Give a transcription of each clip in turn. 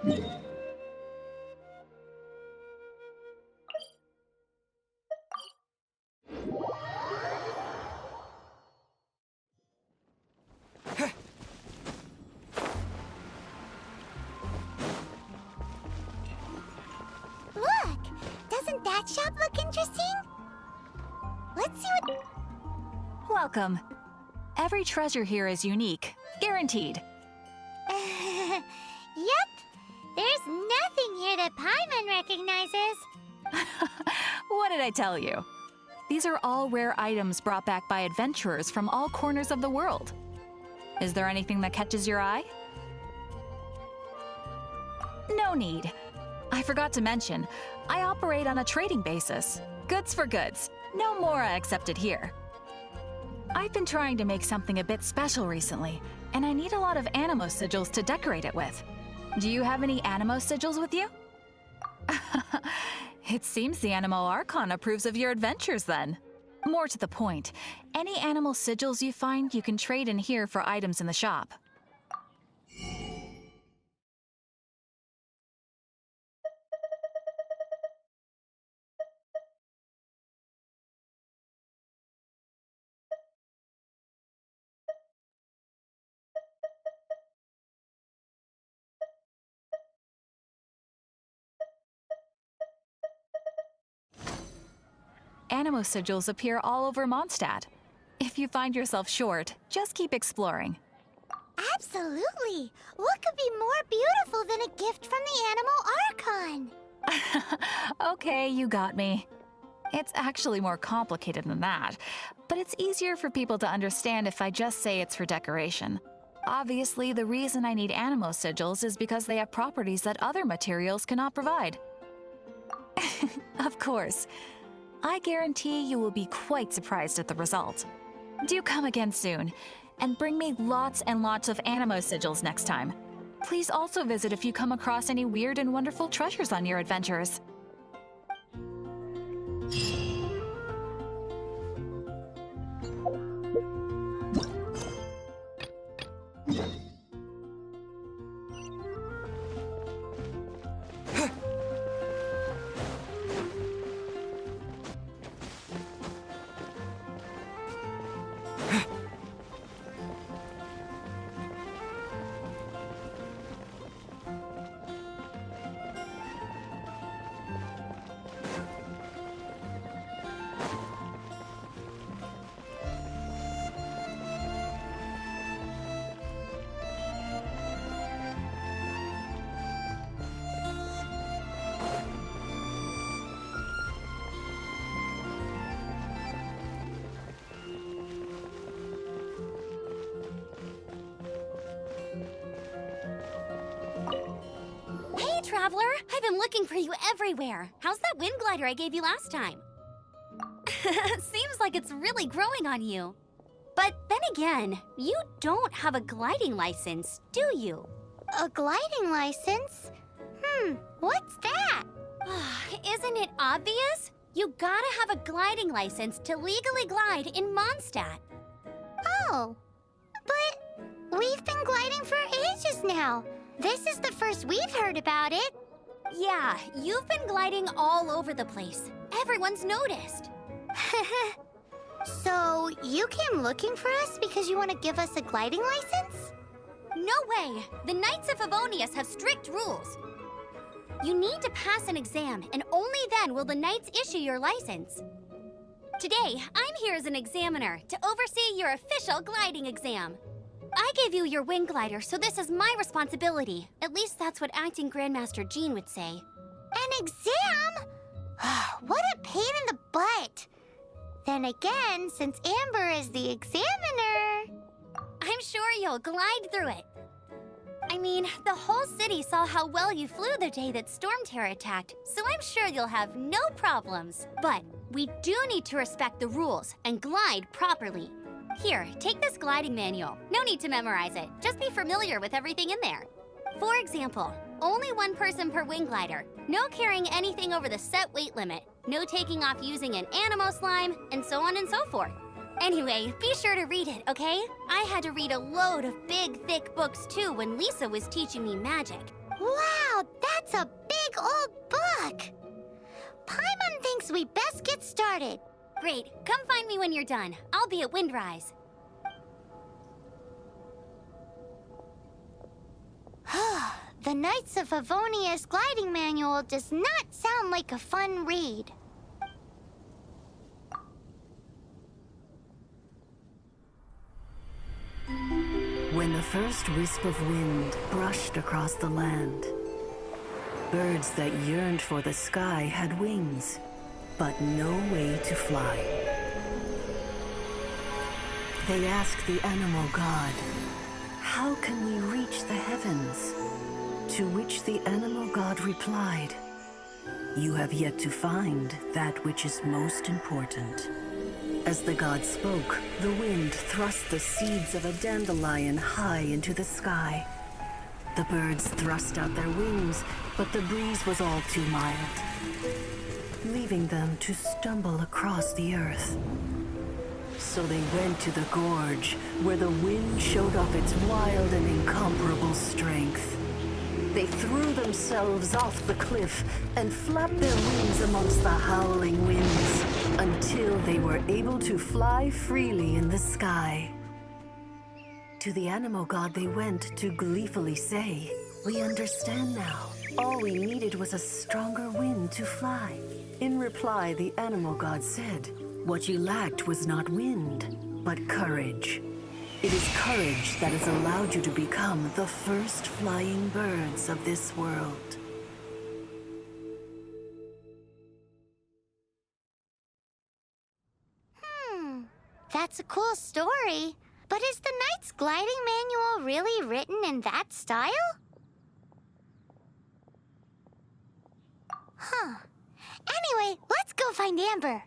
Look! Doesn't that shop look interesting? Let's see what... Welcome. Every treasure here is unique. Guaranteed. Yep. There's nothing here that Paimon recognizes. What did I tell you? These are all rare items brought back by adventurers from all corners of the world. Is there anything that catches your eye? No need. I forgot to mention, I operate on a trading basis. Goods for goods. No Mora accepted here. I've been trying to make something a bit special recently, and I need a lot of animo sigils to decorate it with. Do you have any animo sigils with you? It seems the Animo Archon approves of your adventures then. More to the point, any animal sigils you find you can trade in here for items in the shop. Animo sigils appear all over Mondstadt. If you find yourself short, just keep exploring. Absolutely! What could be more beautiful than a gift from the Animo Archon? Okay, you got me. It's actually more complicated than that, but it's easier for people to understand if I just say it's for decoration. Obviously, the reason I need animo sigils is because they have properties that other materials cannot provide. Of course. I guarantee you will be quite surprised at the result. Do come again soon, and bring me lots and lots of animo sigils next time. Please also visit if you come across any weird and wonderful treasures on your adventures. Traveler, I've been looking for you everywhere. How's that wind glider I gave you last time? Seems like it's really growing on you. But then again, you don't have a gliding license, do you? A gliding license? What's that? Isn't it obvious? You gotta have a gliding license to legally glide in Mondstadt. Oh, but we've been gliding for ages now. This is the first we've heard about it. Yeah, you've been gliding all over the place. Everyone's noticed. So, you came looking for us because you want to give us a gliding license? No way! The Knights of Favonius have strict rules. You need to pass an exam, and only then will the Knights issue your license. Today, I'm here as an examiner to oversee your official gliding exam. I gave you your wing glider, so this is my responsibility. At least that's what Acting Grandmaster Jean would say. An exam? What a pain in the butt. Then again, since Amber is the examiner... I'm sure you'll glide through it. I mean, the whole city saw how well you flew the day that Storm Terror attacked, so I'm sure you'll have no problems. But we do need to respect the rules and glide properly. Here, take this gliding manual. No need to memorize it. Just be familiar with everything in there. For example, only one person per wing glider. No carrying anything over the set weight limit. No taking off using an animo slime, and so on and so forth. Anyway, be sure to read it, okay? I had to read a load of big, thick books too when Lisa was teaching me magic. Wow, that's a big old book! Paimon thinks we best get started. Great. Come find me when you're done. I'll be at Windrise. The Knights of Favonia's gliding manual does not sound like a fun read. When the first wisp of wind brushed across the land, birds that yearned for the sky had wings, but no way to fly. They asked the animal god, "How can we reach the heavens?" To which the animal god replied, "You have yet to find that which is most important." As the god spoke, the wind thrust the seeds of a dandelion high into the sky. The birds thrust out their wings, but the breeze was all too mild, leaving them to stumble across the earth. So they went to the gorge, where the wind showed off its wild and incomparable strength. They threw themselves off the cliff and flapped their wings amongst the howling winds until they were able to fly freely in the sky. To the animal god they went to gleefully say, "We understand now. All we needed was a stronger wind to fly." In reply, the animal god said, "What you lacked was not wind, but courage. It is courage that has allowed you to become the first flying birds of this world." That's a cool story. But is the Knight's gliding manual really written in that style? Huh. Anyway, let's go find Amber.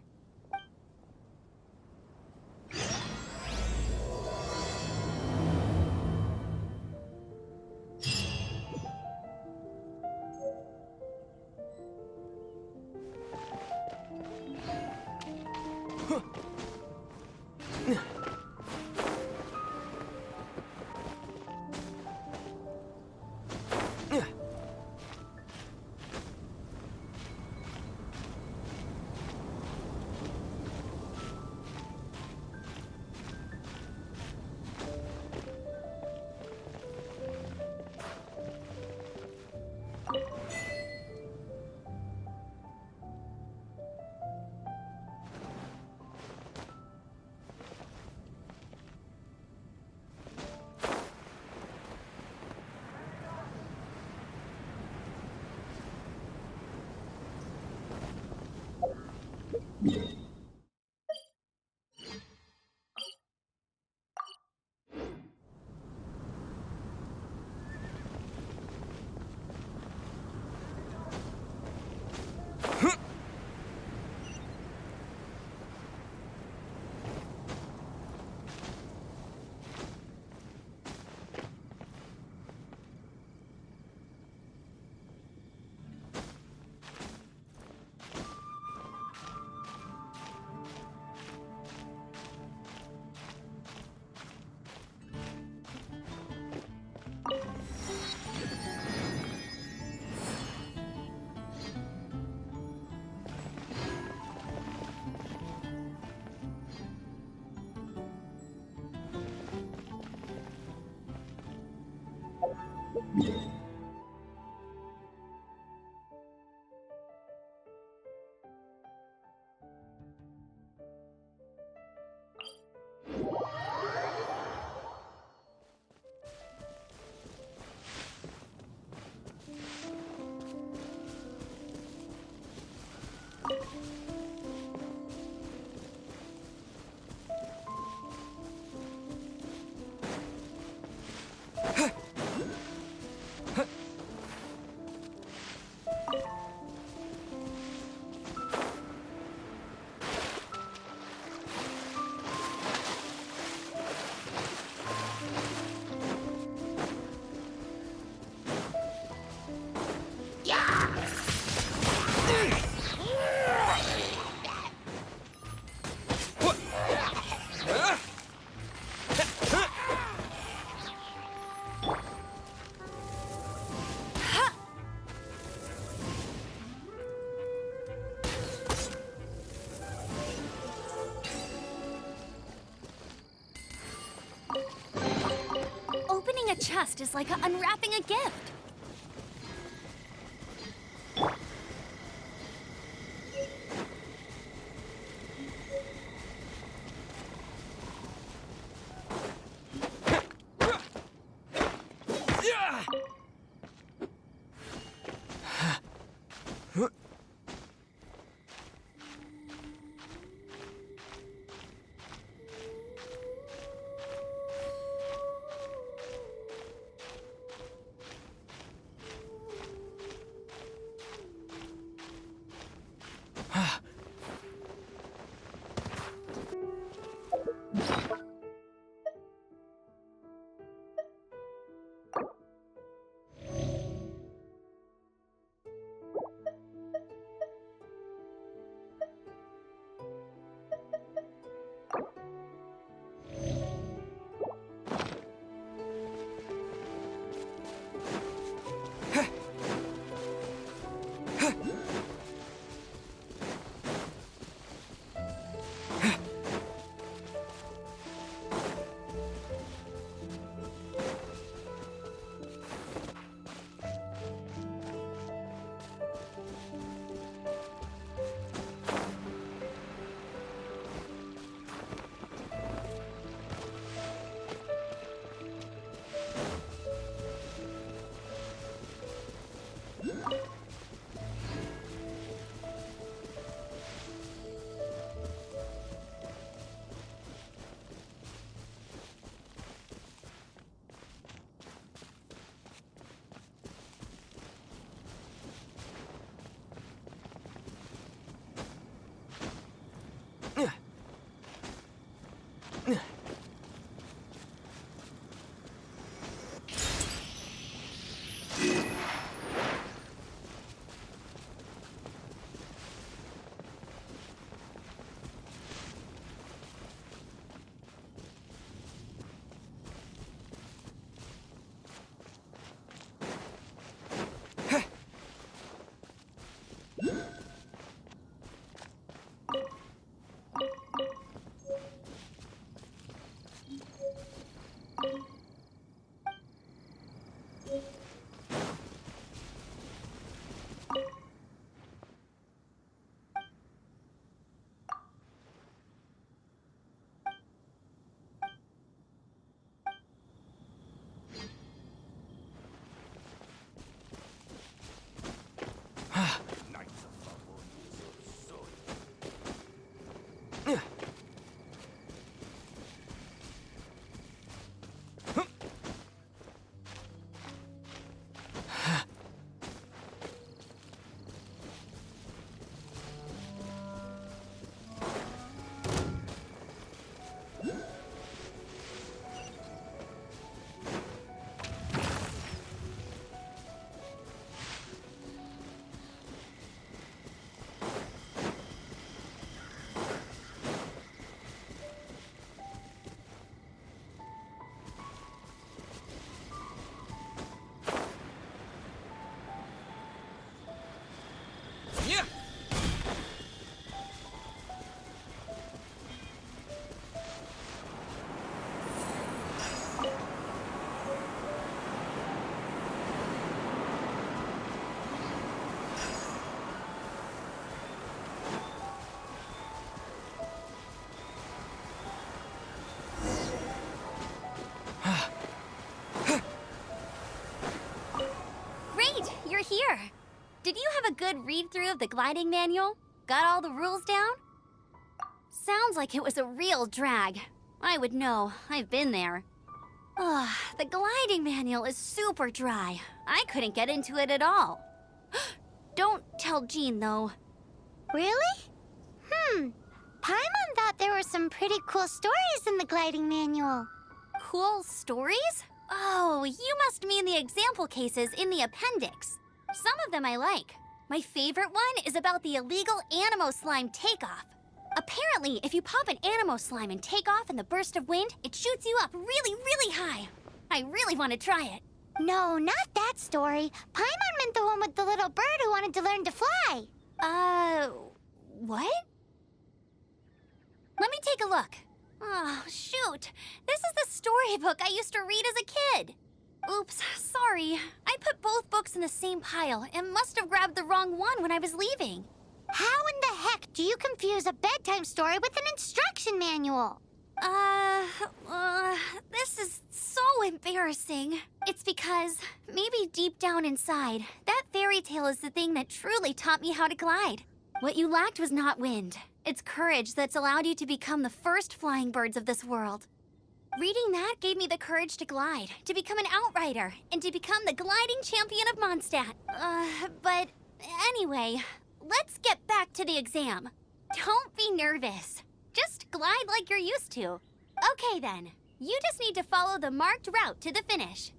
just is like unwrapping a gift. Here. Did you have a good read-through of the gliding manual? Got all the rules down? Sounds like it was a real drag. I would know. I've been there. Ugh, the gliding manual is super dry. I couldn't get into it at all. Don't tell Jean, though. Really? Paimon thought there were some pretty cool stories in the gliding manual. Cool stories? Oh, you must mean the example cases in the appendix. Some of them I like. My favorite one is about the illegal Animo slime takeoff. Apparently, if you pop an Animo slime and take off in the burst of wind, it shoots you up really, really high. I really want to try it. No, not that story. Paimon meant the one with the little bird who wanted to learn to fly. What? Let me take a look. Oh, shoot. This is the storybook I used to read as a kid. Oops, sorry. I put both books in the same pile and must have grabbed the wrong one when I was leaving. How in the heck do you confuse a bedtime story with an instruction manual? This is so embarrassing. It's because, maybe deep down inside, that fairy tale is the thing that truly taught me how to glide. What you lacked was not wind. It's courage that's allowed you to become the first flying birds of this world. Reading that gave me the courage to glide, to become an outrider, and to become the gliding champion of Mondstadt. But anyway, let's get back to the exam. Don't be nervous. Just glide like you're used to. Okay then, you just need to follow the marked route to the finish.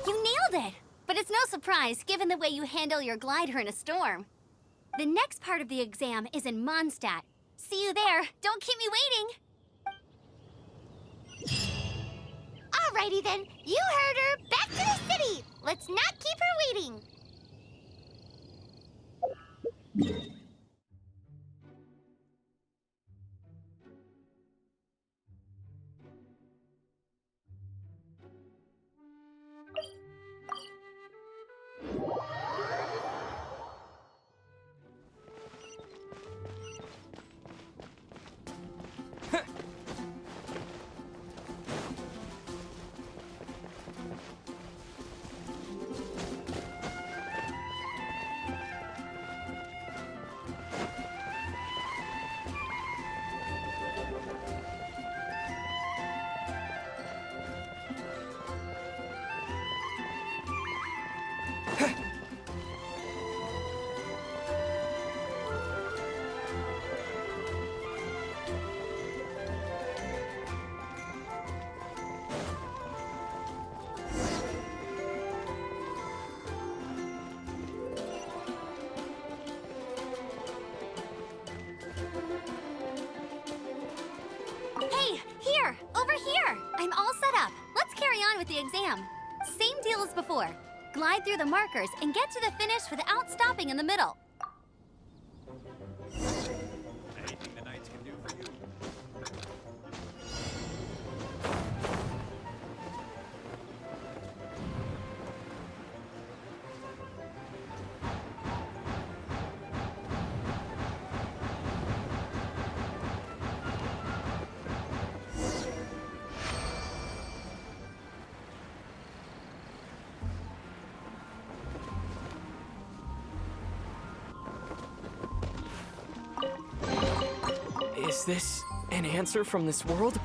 You nailed it! But it's no surprise, given the way you handle your glider in a storm. The next part of the exam is in Mondstadt. See you there. Don't keep me waiting. Alrighty then, you heard her. Back to the city. Let's not keep her waiting. Hey, here! Over here! I'm all set up. Let's carry on with the exam. Same deal as before. Glide through the markers and get to the finish without stopping in the middle. Anything the knights can do for you? Is this an answer from this world?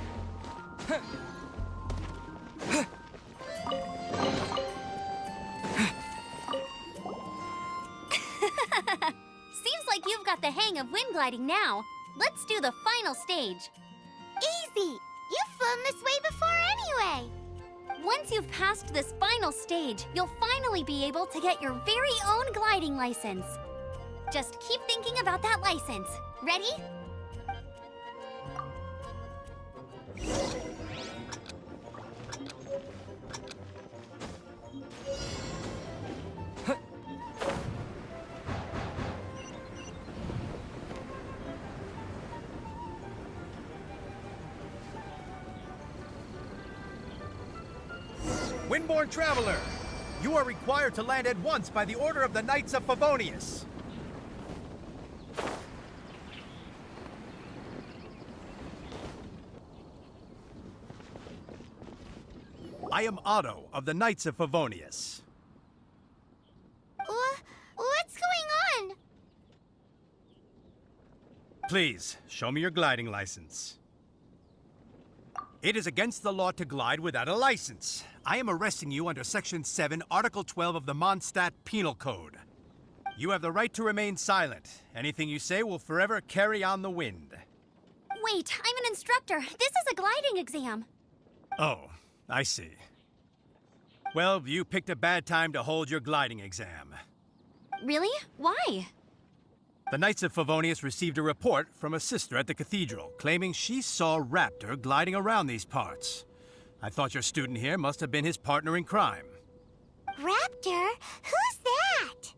Seems like you've got the hang of wind gliding now. Let's do the final stage. Easy. You've flown this way before anyway. Once you've passed this final stage, you'll finally be able to get your very own gliding license. Just keep thinking about that license. Ready? Windborne Traveler, you are required to land at once by the order of the Knights of Favonius. I am Otto of the Knights of Favonius. What's going on? Please, show me your gliding license. It is against the law to glide without a license. I am arresting you under Section 7, Article 12 of the Mondstadt Penal Code. You have the right to remain silent. Anything you say will forever carry on the wind. Wait, I'm an instructor. This is a gliding exam. Oh, I see. Well, you picked a bad time to hold your gliding exam. Really? Why? The Knights of Favonius received a report from a sister at the cathedral claiming she saw Raptor gliding around these parts. I thought your student here must have been his partner in crime. Raptor? Who's that?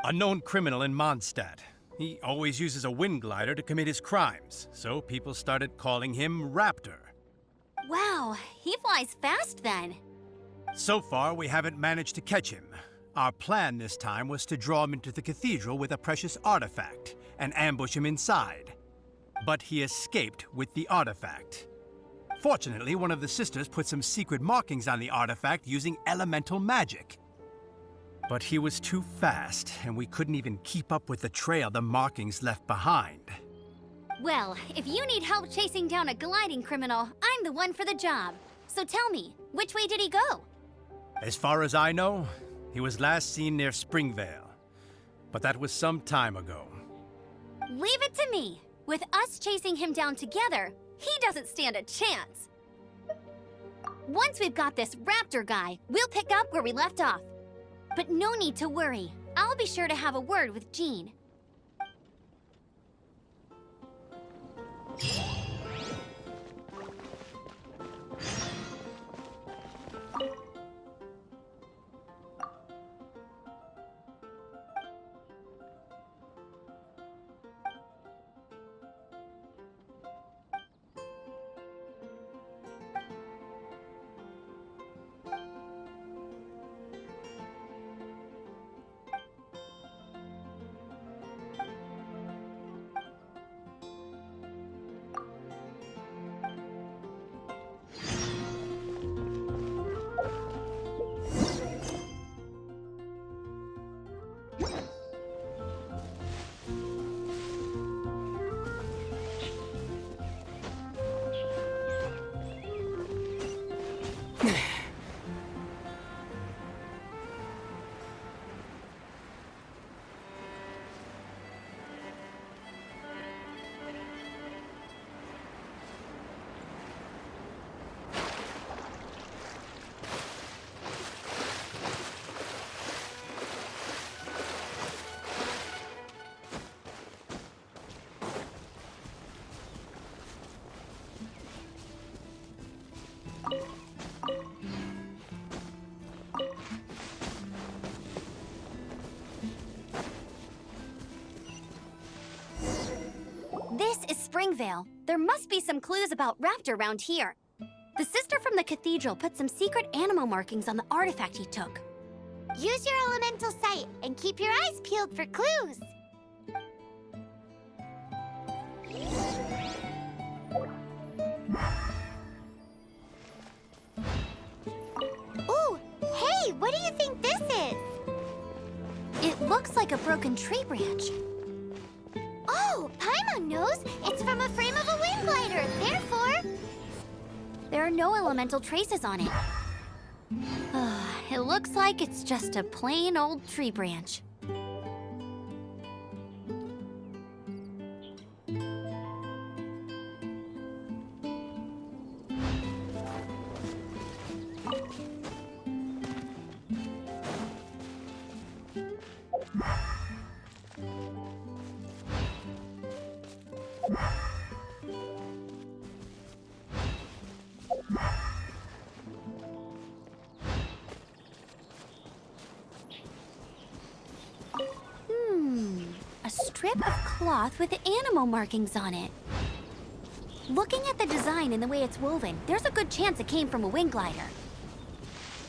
A known criminal in Mondstadt. He always uses a wind glider to commit his crimes, so people started calling him Raptor. Wow, he flies fast then. So far, we haven't managed to catch him. Our plan this time was to draw him into the cathedral with a precious artifact and ambush him inside. But he escaped with the artifact. Fortunately, one of the sisters put some secret markings on the artifact using elemental magic. But he was too fast, and we couldn't even keep up with the trail the markings left behind. Well, if you need help chasing down a gliding criminal, I'm the one for the job. So tell me, which way did he go? As far as I know, he was last seen near Springvale. But that was some time ago. Leave it to me. With us chasing him down together, he doesn't stand a chance. Once we've got this Raptor guy, we'll pick up where we left off. But no need to worry. I'll be sure to have a word with Jean. This is Springvale. There must be some clues about Raptor around here. The sister from the cathedral put some secret animal markings on the artifact he took. Use your elemental sight and keep your eyes peeled for clues. Ooh, hey, what do you think this is? It looks like a broken tree branch. Oh, Paimon knows. It's from a frame of a wind glider. Therefore, There are no elemental traces on it. It looks like it's just a plain old tree branch. A strip of cloth with animal markings on it. Looking at the design and the way it's woven, there's a good chance it came from a wind glider.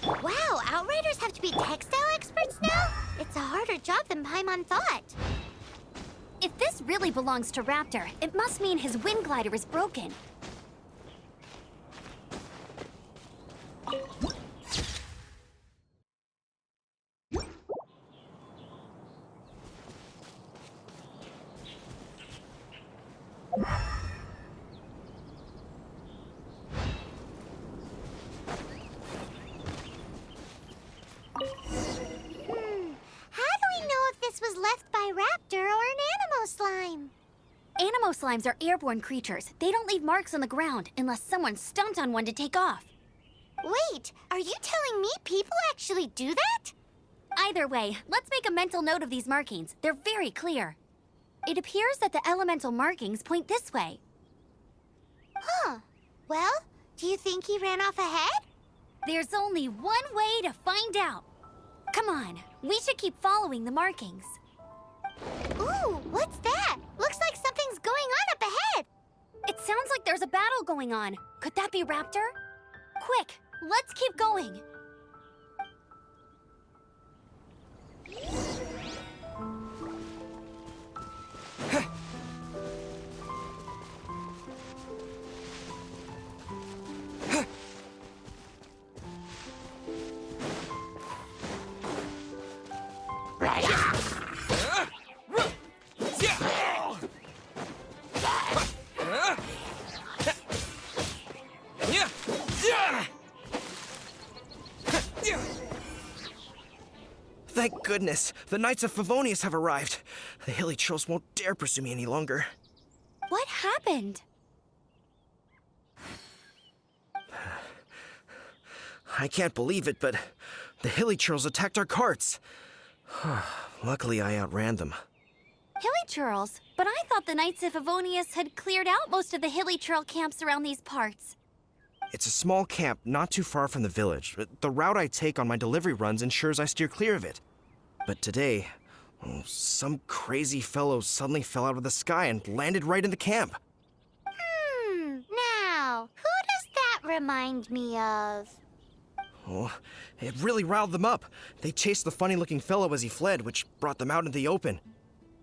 wow, Outriders have to be textile experts now? It's a harder job than Paimon thought. If this really belongs to Raptor, it must mean his wind glider is broken. Animo slimes are airborne creatures. They don't leave marks on the ground unless someone stomped on one to take off. Wait, are you telling me people actually do that? Either way, let's make a mental note of these markings. They're very clear. It appears that the elemental markings point this way. Huh. Well, do you think he ran off ahead? There's only one way to find out. Come on, we should keep following the markings. Ooh, what's that? Looks like something's going on up ahead. It sounds like there's a battle going on. Could that be Raptor? Quick, let's keep going. Thank goodness, the Knights of Favonius have arrived. The hilly trolls won't dare pursue me any longer. What happened? I can't believe it, but the hilly trolls attacked our carts. Luckily, I outran them. Hilly churls? But I thought the Knights of Favonius had cleared out most of the hilly churl camps around these parts. It's a small camp not too far from the village. The route I take on my delivery runs ensures I steer clear of it. But today, some crazy fellow suddenly fell out of the sky and landed right in the camp. Now, who does that remind me of? Oh, it really riled them up. They chased the funny-looking fellow as he fled, which brought them out into the open.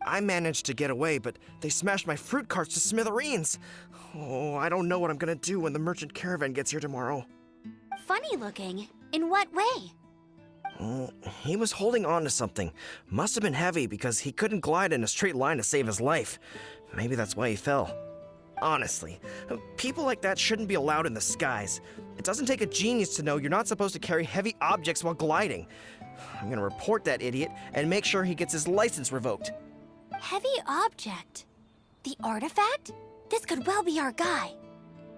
I managed to get away, but they smashed my fruit carts to smithereens. Oh, I don't know what I'm gonna do when the merchant caravan gets here tomorrow. Funny looking? In what way? Oh, he was holding on to something. Must have been heavy because he couldn't glide in a straight line to save his life. Maybe that's why he fell. Honestly, people like that shouldn't be allowed in the skies. It doesn't take a genius to know you're not supposed to carry heavy objects while gliding. I'm gonna report that idiot and make sure he gets his license revoked. Heavy object? The artifact? This could well be our guy.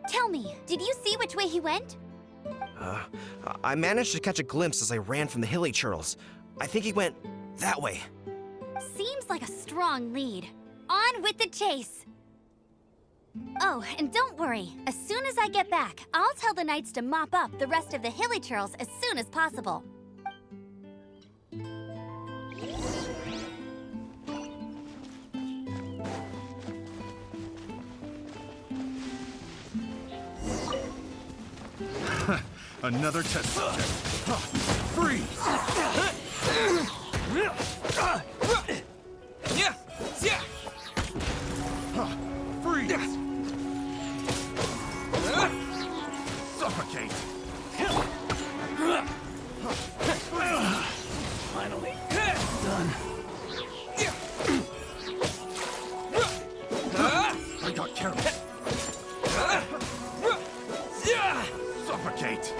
Tell me, did you see which way he went? I managed to catch a glimpse as I ran from the hilly churls. I think he went that way. Seems like a strong lead. On with the chase! Oh, and don't worry. As soon as I get back, I'll tell the knights to mop up the rest of the hilly churls as soon as possible. Another test subject. Freeze! Freeze! Suffocate! Finally. Done. I got carried. Suffocate!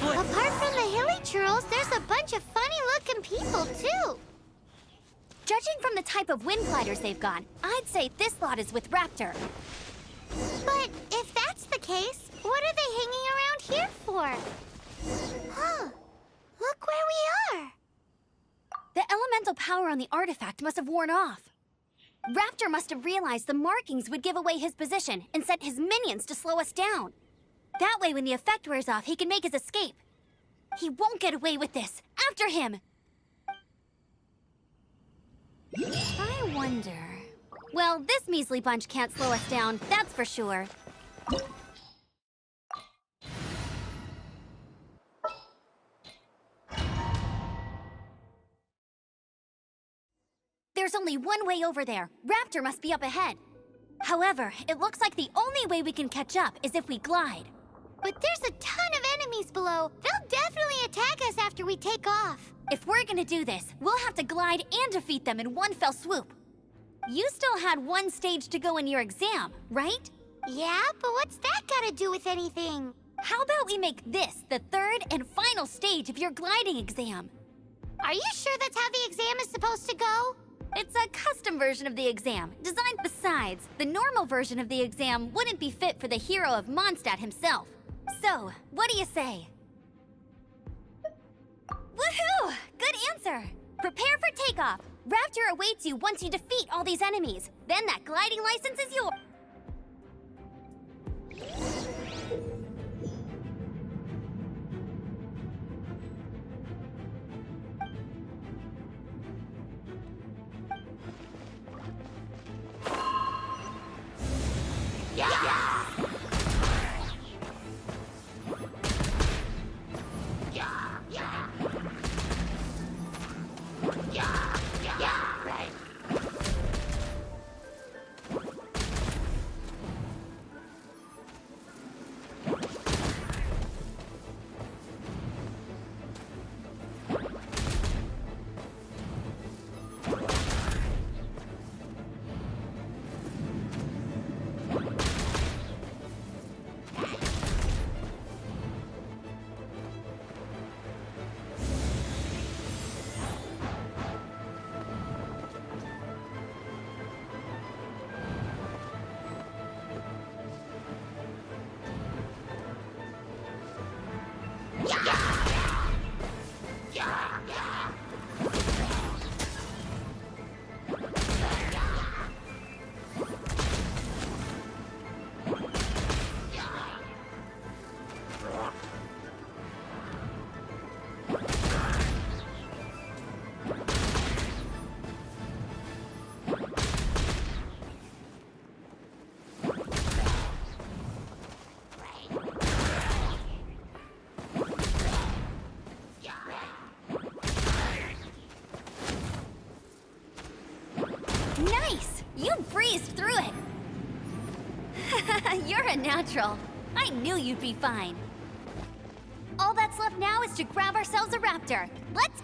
Apart from the hilly churls, there's a bunch of funny-looking people, too. Judging from the type of wind gliders they've got, I'd say this lot is with Raptor. But if that's the case, what are they hanging around here for? Huh. Look where we are. The elemental power on the artifact must have worn off. Raptor must have realized the markings would give away his position and sent his minions to slow us down. That way, when the effect wears off, he can make his escape. He won't get away with this. After him! I wonder... Well, this measly bunch can't slow us down, that's for sure. There's only one way over there. Raptor must be up ahead. However, it looks like the only way we can catch up is if we glide. But there's a ton of enemies below. They'll definitely attack us after we take off. If we're gonna do this, we'll have to glide and defeat them in one fell swoop. You still had one stage to go in your exam, right? Yeah, but what's that got to do with anything? How about we make this the third and final stage of your gliding exam? Are you sure that's how the exam is supposed to go? It's a custom version of the exam, designed besides. The normal version of the exam wouldn't be fit for the hero of Mondstadt himself. So, what do you say? Woohoo! Good answer! Prepare for takeoff. Raptor awaits you once you defeat all these enemies. Then that gliding license is yours. Nice! You breezed through it! You're a natural. I knew you'd be fine. All that's left now is to grab ourselves a raptor. Let's...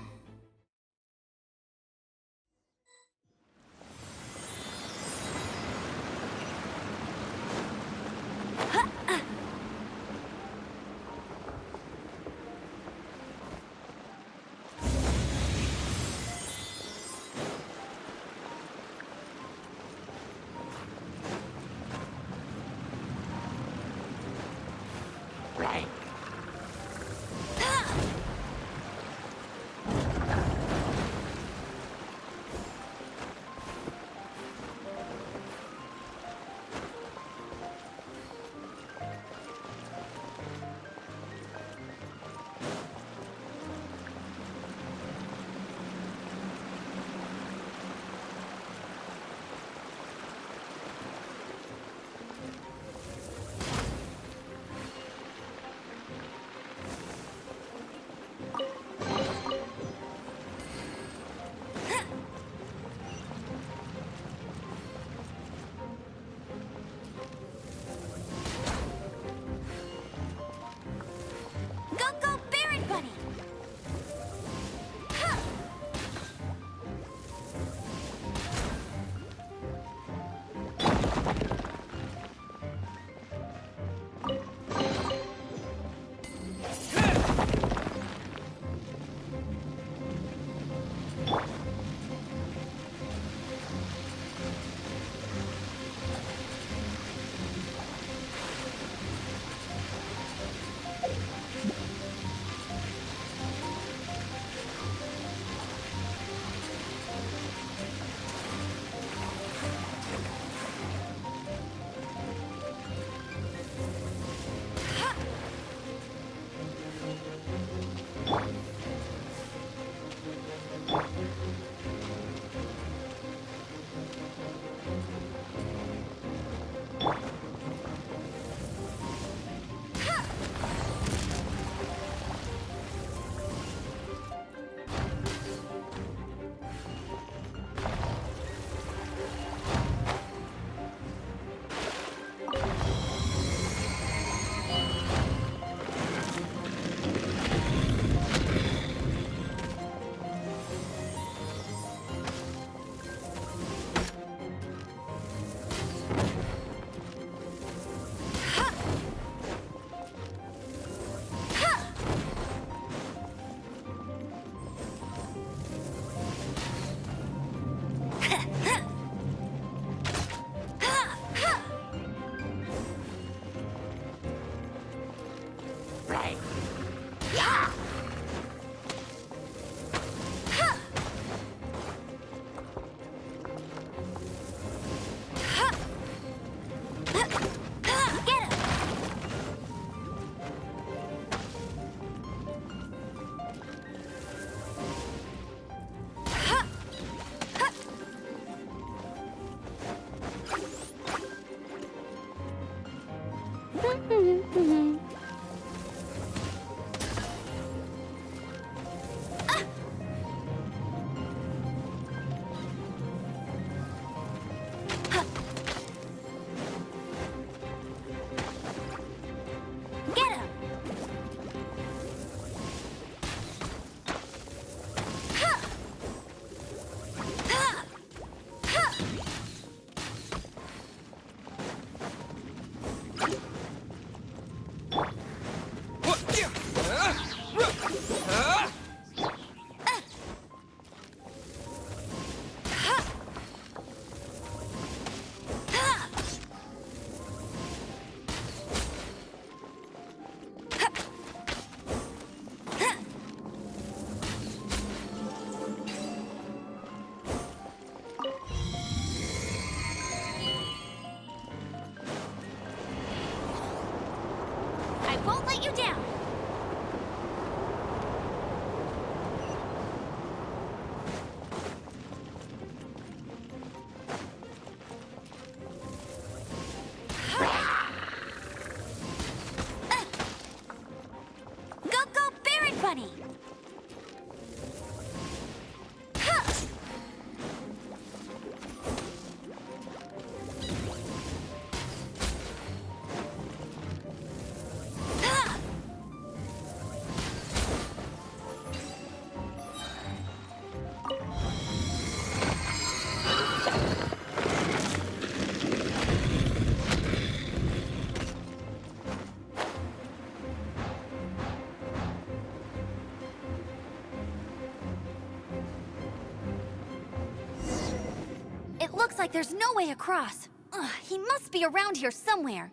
like there's no way across. Ugh, he must be around here somewhere.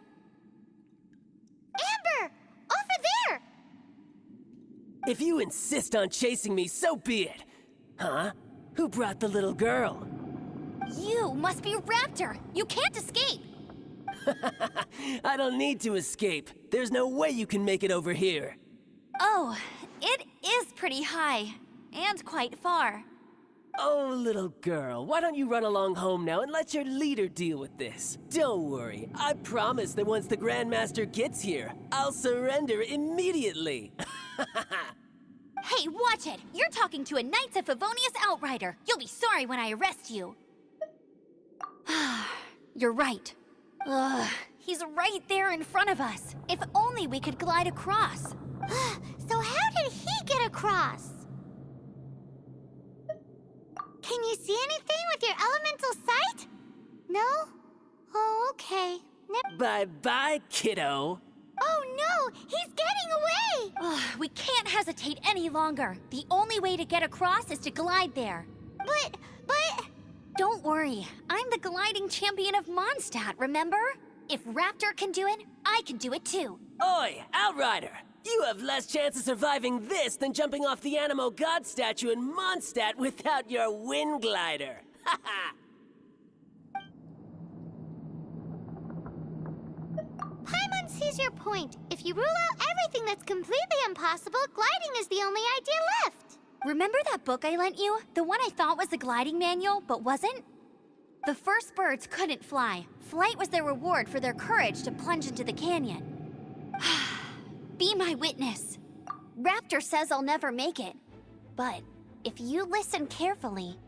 Amber! Over there! If you insist on chasing me, so be it. Huh? Who brought the little girl? You must be Raptor. You can't escape. I don't need to escape. There's no way you can make it over here. Oh, it is pretty high. And quite far. Oh, little girl, why don't you run along home now and let your leader deal with this? Don't worry, I promise that once the Grandmaster gets here, I'll surrender immediately. Hey, watch it! You're talking to a Knights of Favonius outrider. You'll be sorry when I arrest you. You're right. Ugh, he's right there in front of us. If only we could glide across. So how did he get across? Can you see anything with your elemental sight? No? Oh, okay. Bye-bye, kiddo. Oh no! He's getting away! Ugh, we can't hesitate any longer. The only way to get across is to glide there. But... Don't worry. I'm the gliding champion of Mondstadt, remember? If Raptor can do it, I can do it too. Oi, Outrider! You have less chance of surviving this than jumping off the Animo God statue in Mondstadt without your wind glider. Haha! Paimon sees your point. If you rule out everything that's completely impossible, gliding is the only idea left. Remember that book I lent you? The one I thought was the gliding manual, but wasn't? The first birds couldn't fly. Flight was their reward for their courage to plunge into the canyon. Be my witness. Raptor says I'll never make it. But if you listen carefully...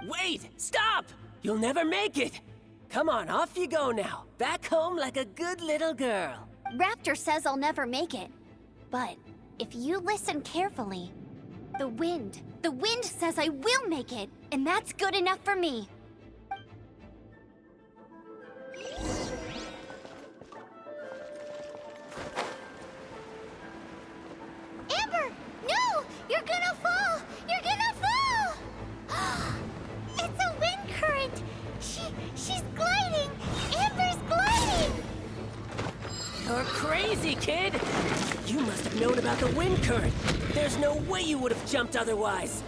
Wait! Stop! You'll never make it! Come on, off you go now. Back home like a good little girl. Raptor says I'll never make it. But if you listen carefully... The wind says I will make it, and that's good enough for me. Amber! No! You're gonna fall! You're gonna fall! It's a wind current! She's gliding! Amber's gliding! You're crazy, kid! You must have known about the wind current. There's no way you would have jumped otherwise.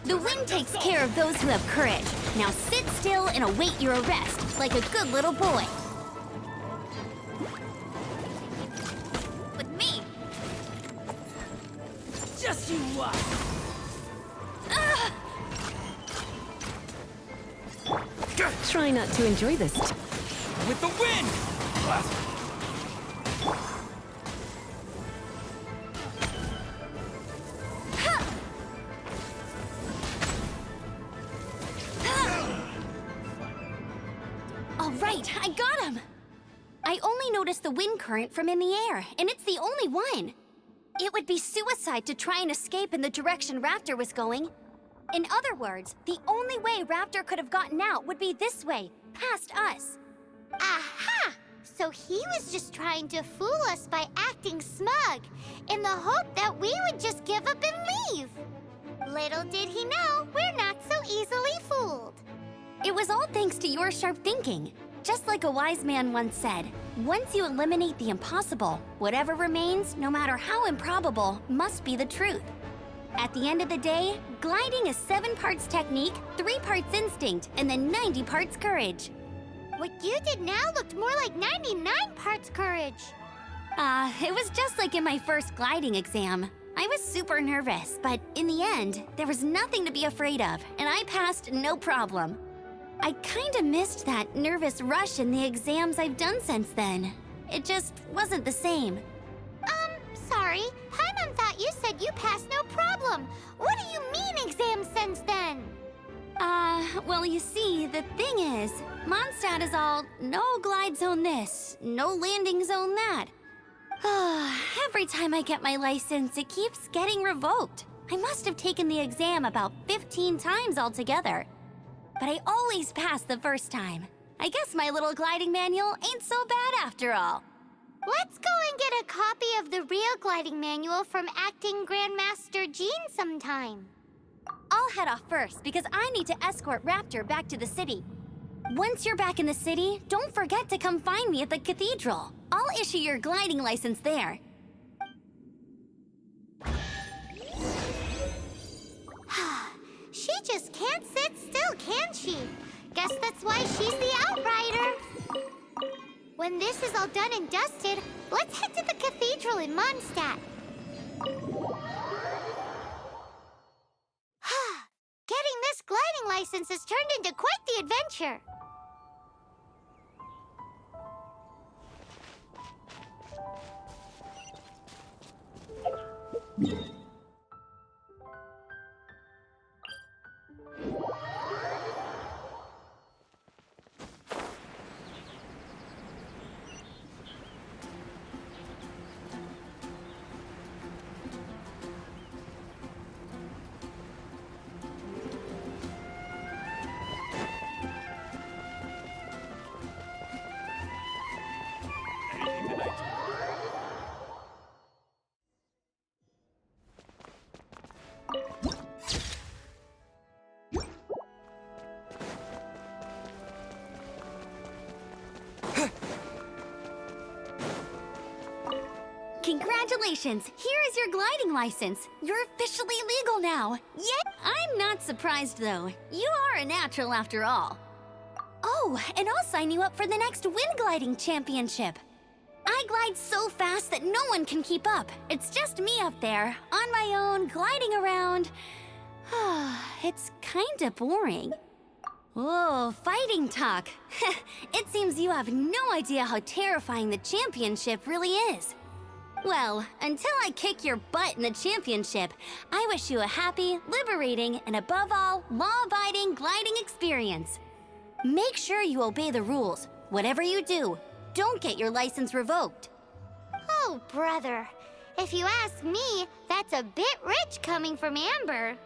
The wind takes care of those who have courage. Now sit still and await your arrest, like a good little boy. With me. Just you watch. Try not to enjoy this. With the wind! All right, I got him! I only noticed the wind current from in the air, and it's the only one. It would be suicide to try and escape in the direction Raptor was going. In other words, the only way Raptor could have gotten out would be this way, past us. Aha! So he was just trying to fool us by acting smug, in the hope that we would just give up and leave. Little did he know, we're not so easily fooled. It was all thanks to your sharp thinking. Just like a wise man once said, once you eliminate the impossible, whatever remains, no matter how improbable, must be the truth. At the end of the day, gliding is 7 parts technique, 3 parts instinct, and then 90 parts courage. What you did now looked more like 99 parts courage. It was just like in my first gliding exam. I was super nervous, but in the end, there was nothing to be afraid of, and I passed no problem. I kinda missed that nervous rush in the exams I've done since then. It just wasn't the same. Sorry. Paimon thought you said you passed no problem. What do you mean exams since then? Well, you see, the thing is, Mondstadt is all no glide zone this, no landing zone that. Every time I get my license, it keeps getting revoked. I must have taken the exam about 15 times altogether. But I always pass the first time. I guess my little gliding manual ain't so bad after all. Let's go and get a copy of the real gliding manual from acting Grandmaster Jean sometime. I'll head off first because I need to escort Raptor back to the city. Once you're back in the city, don't forget to come find me at the cathedral. I'll issue your gliding license there. She just can't sit still, can she? Guess that's why she's the Outrider. When this is all done and dusted, let's head to the cathedral in Mondstadt. Getting this gliding license has turned into quite the adventure. Congratulations! Here is your gliding license. You're officially legal now. Yay! I'm not surprised, though. You are a natural after all. Oh, and I'll sign you up for the next wind gliding championship. I glide so fast that no one can keep up. It's just me up there, on my own, gliding around. It's kinda boring. Oh, fighting talk. It seems you have no idea how terrifying the championship really is. Well, until I kick your butt in the championship, I wish you a happy, liberating, and above all, law-abiding gliding experience. Make sure you obey the rules. Whatever you do, don't get your license revoked. Oh, brother. If you ask me, that's a bit rich coming from Amber.